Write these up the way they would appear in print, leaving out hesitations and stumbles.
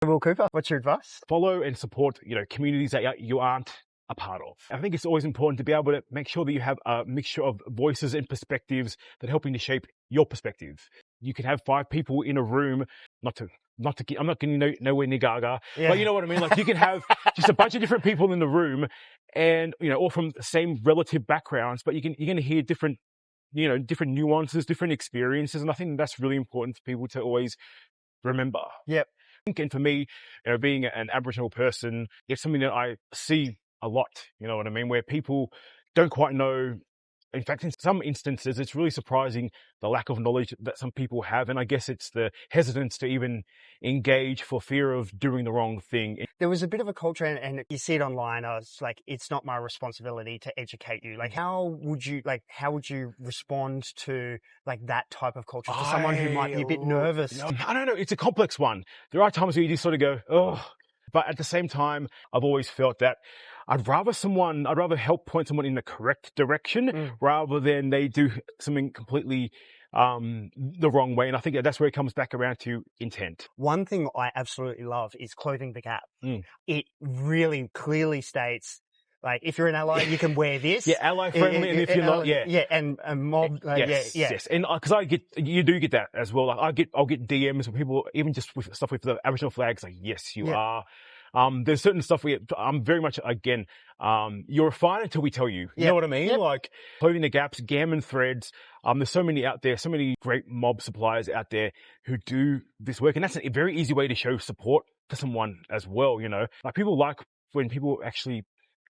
Will Cooper, what's your advice? Follow and support, communities that you aren't a part of. I think it's always important to be able to make sure that you have a mixture of voices and perspectives that are helping to shape your perspective. You can have 5 people in a room, I'm not getting nowhere near Gaga, but you know what I mean? Like you can have just a bunch of different people in the room and, all from the same relative backgrounds, but you're going to hear different nuances, different experiences. And I think that's really important for people to always remember. Yep. And for me, being an Aboriginal person, it's something that I see a lot, you know what I mean? Where people don't quite know. In fact, in some instances, it's really surprising the lack of knowledge that some people have. And I guess it's the hesitance to even engage for fear of doing the wrong thing. There was a bit of a culture, and you see it online. I was like, it's not my responsibility to educate you. Like, how would you respond to like that type of culture for someone who might be a bit nervous? I don't know. It's a complex one. There are times where you just sort of go, oh. But at the same time, I've always felt that I'd rather help point someone in the correct direction rather than they do something completely the wrong way. And I think that's where it comes back around to intent. One thing I absolutely love is Clothing the Gap. It really clearly states, like, if you're an ally, you can wear this. Yeah, ally friendly, and if you're not, yeah, and mob, yes. And because you do get that as well. Like I'll get DMs from people, even just with stuff with the Aboriginal flags. Like, yes, you are. There's certain stuff I'm very much again. You're fine until we tell you. You know what I mean? Yep. Like Clothing the Gaps, Gammon Threads. There's so many out there, so many great mob suppliers out there who do this work, and that's a very easy way to show support for someone as well. Like people like when people actually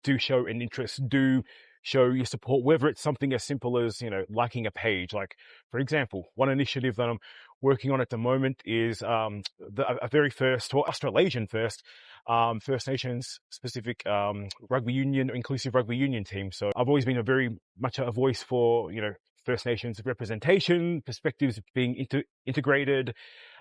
do show an interest, do show your support, whether it's something as simple as, liking a page. Like, for example, one initiative that I'm working on at the moment is a very first, or Australasian first, First Nations specific rugby union, inclusive rugby union team. So I've always been very much a voice for, First Nations representation, perspectives being integrated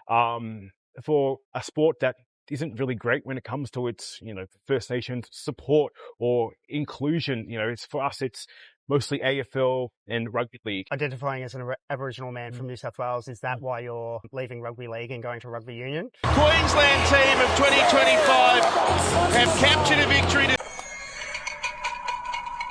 for a sport that isn't really great when it comes to its, First Nations support or inclusion. It's for us, it's mostly AFL and rugby league. Identifying as an Aboriginal man from New South Wales, is that why you're leaving rugby league and going to rugby union? Queensland team of 2025 have captured a victory.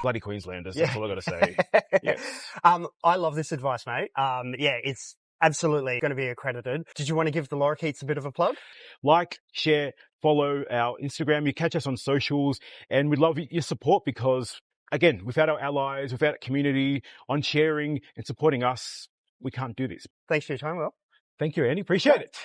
Bloody Queenslanders, that's all I've got to say. Yes. I love this advice, mate. It's absolutely going to be accredited. Did you want to give the Lorikeets a bit of a plug? Like, share, follow our Instagram. You catch us on socials, and we'd love your support because, again, without our allies, without community on sharing and supporting us, we can't do this. Thanks for your time, Will. Thank you, Andy. Appreciate it.